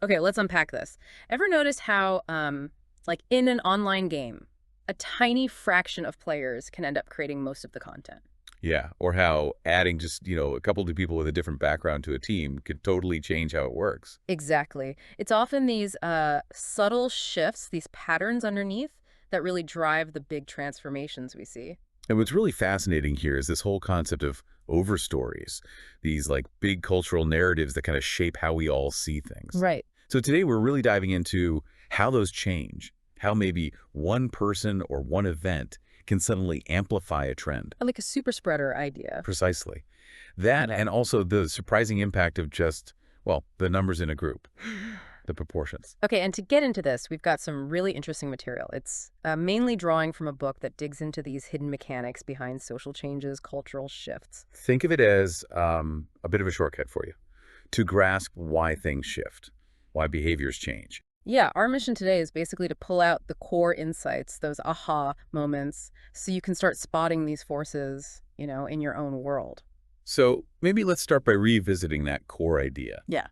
Okay, let's unpack this. Ever notice how, like in an online game, a tiny fraction of players can end up creating most of the content? Yeah, or how adding just, a couple of people with a different background to a team could totally change how it works. Exactly. It's often these subtle shifts, these patterns underneath, that really drive the big transformations we see. And what's really fascinating here is this whole concept of overstories, these like big cultural narratives that kind of shape how we all see things. Right. So today we're really diving into how those change, how maybe one person or one event can suddenly amplify a trend. Like a super spreader idea. Precisely. That and also the surprising impact of just, well, the numbers in a group, the proportions. Okay, and to get into this, we've got some really interesting material. It's mainly drawing from a book that digs into these hidden mechanics behind social changes, cultural shifts. Think of it as a bit of a shortcut for you to grasp why things shift, why behaviors change. Yeah, our mission today is basically to pull out the core insights, those aha moments, so you can start spotting these forces, in your own world. So maybe let's start by revisiting that core idea. Yeah.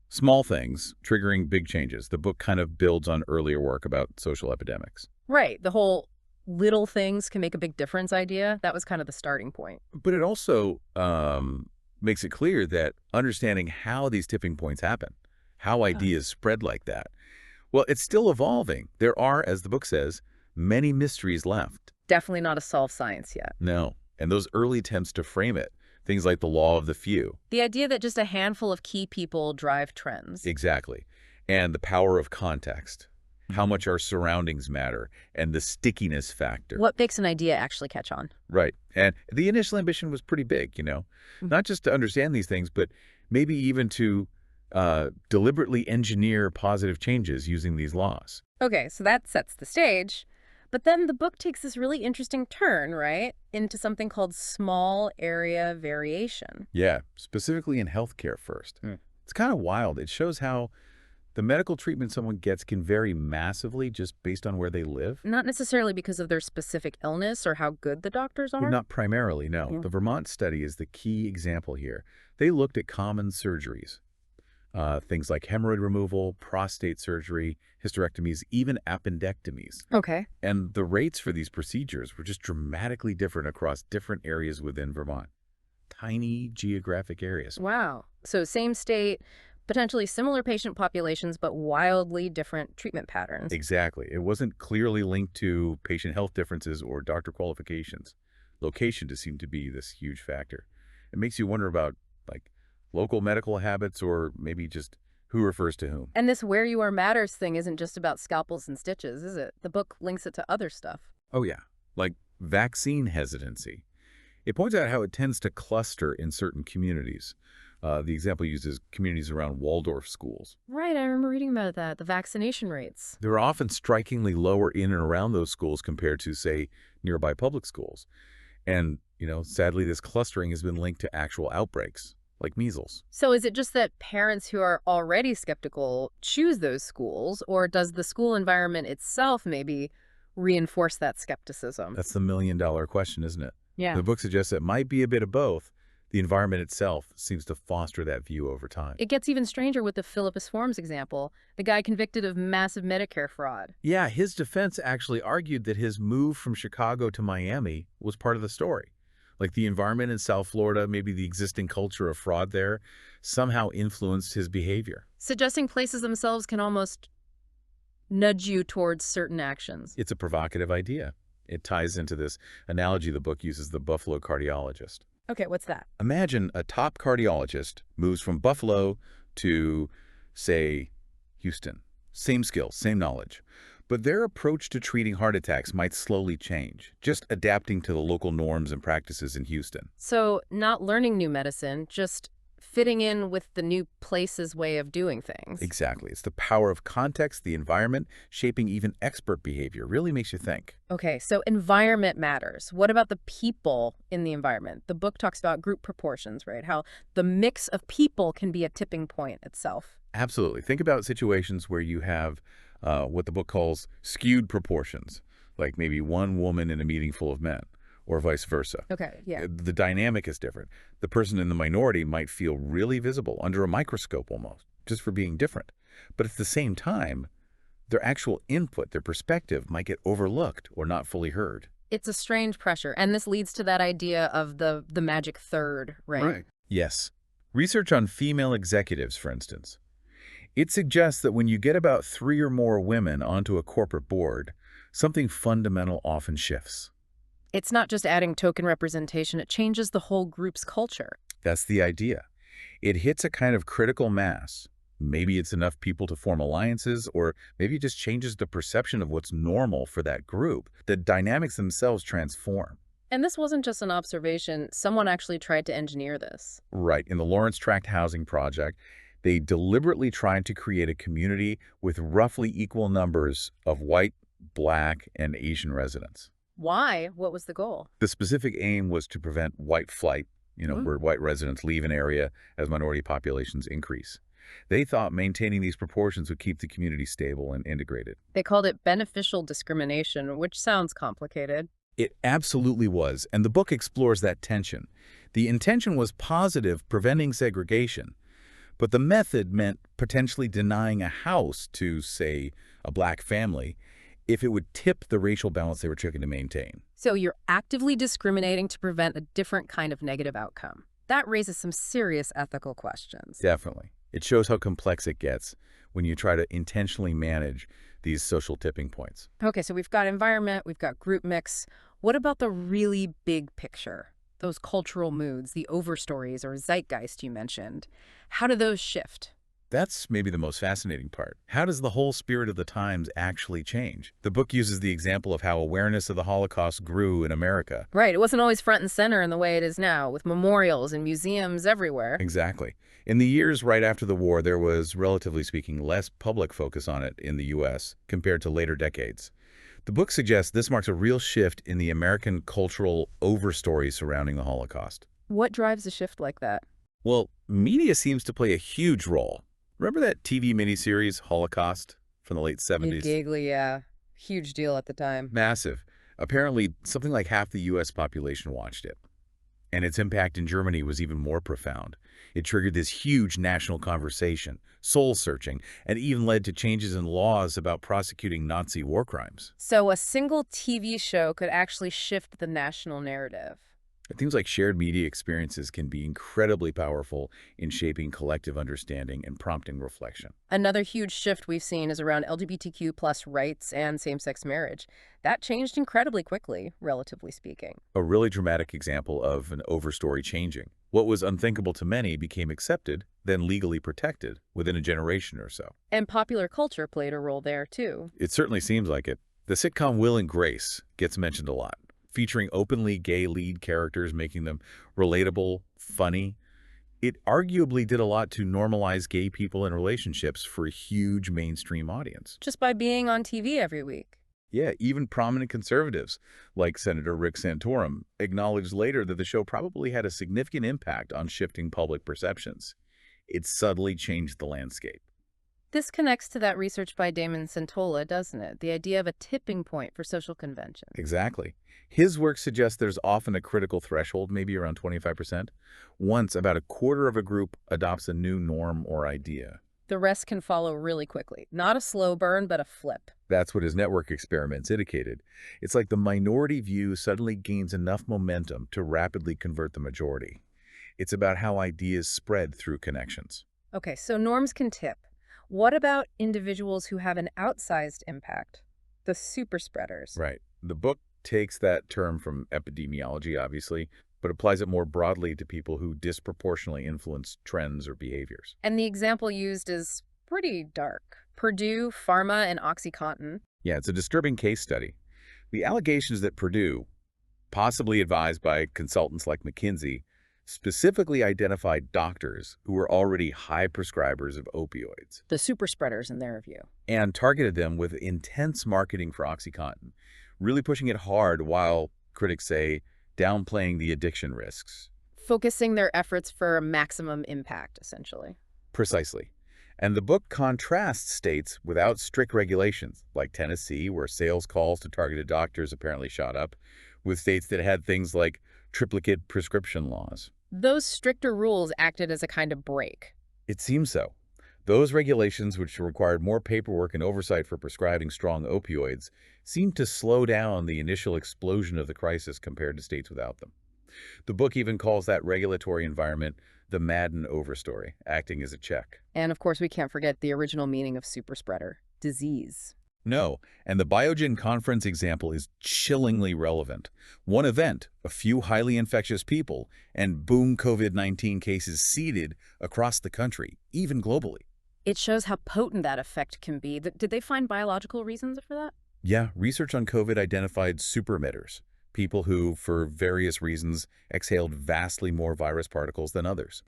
Small things triggering big changes. The book kind of builds on earlier work about social epidemics. Right. The whole little things can make a big difference idea, that was kind of the starting point. But it also makes it clear that understanding how these tipping points happen, how Yeah. ideas spread like that, well, it's still evolving. There are, as the book says, many mysteries left. Definitely not a solved science yet. No. And those early attempts to frame it, things like the law of the few, The idea that just a handful of key people drive trends. exactly, and the power of context, how much our surroundings matter, and the stickiness factor. What makes an idea actually catch on? Right. And the initial ambition was pretty big, Mhm. not just to understand these things, but maybe even to deliberately engineer positive changes using these laws. Okay, so that sets the stage. But then the book takes this really interesting turn, right? Into something called small area variation. Yeah, specifically in healthcare first. Mm. It's kind of wild. It shows how the medical treatment someone gets can vary massively just based on where they live. Not necessarily because of their specific illness or how good the doctors Well, are. not primarily, no. Yeah. The Vermont study is the key example here. They looked at common surgeries, things like hemorrhoid removal, prostate surgery, hysterectomies, even appendectomies. Okay. And the rates for these procedures were just dramatically different across different areas within Vermont. Tiny geographic areas. Wow. So same state, potentially similar patient populations, but wildly different treatment patterns. Exactly. It wasn't clearly linked to patient health differences or doctor qualifications. Location just seemed to be this huge factor. It makes you wonder about, like, local medical habits or maybe just who refers to whom. And this where you are matters thing isn't just about scalpels and stitches, is it? The book links it to other stuff. Oh, yeah. Like vaccine hesitancy. It points out how it tends to cluster in certain communities. The example uses communities around Waldorf schools. Right, I remember reading about that, the vaccination rates. They're often strikingly lower in and around those schools compared to, say, nearby public schools. And, sadly, this clustering has been linked to actual outbreaks, like measles. So is it just that parents who are already skeptical choose those schools, or does the school environment itself maybe reinforce that skepticism? That's the million-dollar question, isn't it? Yeah. The book suggests it might be a bit of both. The environment itself seems to foster that view over time. It gets even stranger with the Philippus Forms example, the guy convicted of massive Medicare fraud. Yeah, his defense actually argued that his move from Chicago to Miami was part of the story. Like the environment in South Florida, maybe the existing culture of fraud there, somehow influenced his behavior. Suggesting places themselves can almost nudge you towards certain actions. It's a provocative idea. It ties into this analogy the book uses, the Buffalo cardiologist. Okay, what's that? Imagine a top cardiologist moves from Buffalo to, say, Houston. Same skills, same knowledge. But their approach to treating heart attacks might slowly change, just adapting to the local norms and practices in Houston. So, not learning new medicine, just fitting in with the new place's way of doing things. Exactly. It's the power of context, the environment, shaping even expert behavior. Really makes you think. Okay, so environment matters. What about the people in the environment? The book talks about group proportions, right? How the mix of people can be a tipping point itself. Absolutely. Think about situations where you have what the book calls skewed proportions, like maybe one woman in a meeting full of men, or vice versa. Okay, yeah. The dynamic is different. The person in the minority might feel really visible, under a microscope almost, just for being different. But at the same time, their actual input, their perspective, might get overlooked or not fully heard. It's a strange pressure, and this leads to that idea of the magic third, right? Right. Yes. Research on female executives, for instance. It suggests that when you get about 3 or more women onto a corporate board, something fundamental often shifts. It's not just adding token representation, it changes the whole group's culture. That's the idea. It hits a kind of critical mass. Maybe it's enough people to form alliances, or maybe it just changes the perception of what's normal for that group. The dynamics themselves transform. And this wasn't just an observation, someone actually tried to engineer this. Right. In the Lawrence Tract Housing Project, they deliberately tried to create a community with roughly equal numbers of white, black, and Asian residents. Why? What was the goal? The specific aim was to prevent white flight, where white residents leave an area as minority populations increase. They thought maintaining these proportions would keep the community stable and integrated. They called it beneficial discrimination, which sounds complicated. It absolutely was, and the book explores that tension. The intention was positive, preventing segregation, but the method meant potentially denying a house to, say, a black family if it would tip the racial balance they were trying to maintain. So you're actively discriminating to prevent a different kind of negative outcome. That raises some serious ethical questions. Definitely. It shows how complex it gets when you try to intentionally manage these social tipping points. Okay, so we've got environment, we've got group mix. What about the really big picture? Those cultural moods, the overstories or zeitgeist you mentioned. How do those shift? That's maybe the most fascinating part. How does the whole spirit of the times actually change? The book uses the example of how awareness of the Holocaust grew in America. Right, it wasn't always front and center in the way it is now, with memorials and museums everywhere. Exactly. In the years right after the war, there was, relatively speaking, less public focus on it in the U.S. compared to later decades. The book suggests this marks a real shift in the American cultural overstory surrounding the Holocaust. What drives a shift like that? Well, media seems to play a huge role. Remember that TV miniseries, Holocaust, from the late 70s? Vaguely, yeah. Huge deal at the time. Massive. Apparently, something like half the U.S. population watched it. And its impact in Germany was even more profound. It triggered this huge national conversation, soul-searching, and even led to changes in laws about prosecuting Nazi war crimes. So a single TV show could actually shift the national narrative. It seems like shared media experiences can be incredibly powerful in shaping collective understanding and prompting reflection. Another huge shift we've seen is around LGBTQ plus rights and same-sex marriage. That changed incredibly quickly, relatively speaking. A really dramatic example of an overstory changing. What was unthinkable to many became accepted, then legally protected, within a generation or so. And popular culture played a role there, too. It certainly seems like it. The sitcom Will and Grace gets mentioned a lot, featuring openly gay lead characters, making them relatable, funny. It arguably did a lot to normalize gay people in relationships for a huge mainstream audience. Just by being on TV every week. Yeah, even prominent conservatives, like Senator Rick Santorum, acknowledged later that the show probably had a significant impact on shifting public perceptions. It subtly changed the landscape. This connects to that research by Damon Centola, doesn't it? The idea of a tipping point for social convention. Exactly. His work suggests there's often a critical threshold, maybe around 25%, once about a quarter of a group adopts a new norm or idea. The rest can follow really quickly. Not a slow burn, but a flip. That's what his network experiments indicated. It's like the minority view suddenly gains enough momentum to rapidly convert the majority. It's about how ideas spread through connections. Okay, so norms can tip. What about individuals who have an outsized impact? The super spreaders. Right. The book takes that term from epidemiology, obviously, but applies it more broadly to people who disproportionately influence trends or behaviors. And the example used is pretty dark. Purdue, Pharma, and OxyContin. Yeah, it's a disturbing case study. The allegations that Purdue, possibly advised by consultants like McKinsey, specifically identified doctors who were already high prescribers of opioids. The super spreaders, in their view. And targeted them with intense marketing for OxyContin, really pushing it hard while, critics say, downplaying the addiction risks. Focusing their efforts for maximum impact, essentially. Precisely. And the book contrasts states without strict regulations, like Tennessee, where sales calls to targeted doctors apparently shot up, with states that had things like triplicate prescription laws. Those stricter rules acted as a kind of brake. It seems so. Those regulations, which required more paperwork and oversight for prescribing strong opioids, seemed to slow down the initial explosion of the crisis compared to states without them. The book even calls that regulatory environment the Madden overstory, acting as a check. And of course, we can't forget the original meaning of super spreader, disease. No, and the Biogen conference example is chillingly relevant. One event, a few highly infectious people, and boom, COVID-19 cases seeded across the country, even globally. It shows how potent that effect can be. Did they find biological reasons for that? Yeah, research on COVID identified super emitters, people who, for various reasons, exhaled vastly more virus particles than others.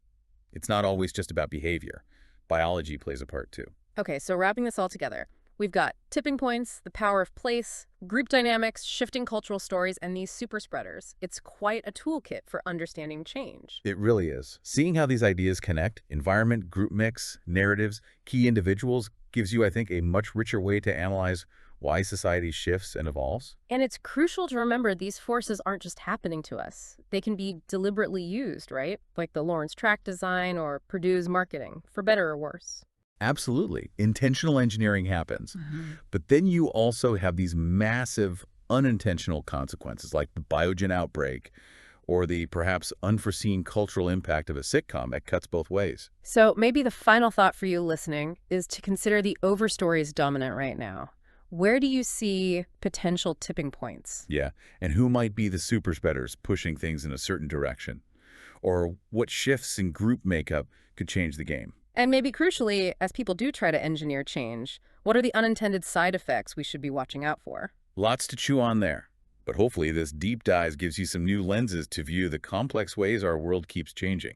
It's not always just about behavior. Biology plays a part too. Okay, so wrapping this all together, we've got tipping points, the power of place, group dynamics, shifting cultural stories, and these super spreaders. It's quite a toolkit for understanding change. It really is. Seeing how these ideas connect, environment, group mix, narratives, key individuals, gives you, I think, a much richer way to analyze why society shifts and evolves. And it's crucial to remember these forces aren't just happening to us. They can be deliberately used, right? Like the Lawrence track design or Purdue's marketing, for better or worse. Absolutely. Intentional engineering happens. But then you also have these massive unintentional consequences like the Biogen outbreak or the perhaps unforeseen cultural impact of a sitcom that cuts both ways. So maybe the final thought for you listening is to consider the overstories dominant right now. Where do you see potential tipping points? Yeah, and who might be the super spreaders pushing things in a certain direction? Or what shifts in group makeup could change the game? And maybe crucially, as people do try to engineer change, what are the unintended side effects we should be watching out for? Lots to chew on there. But hopefully this deep dive gives you some new lenses to view the complex ways our world keeps changing.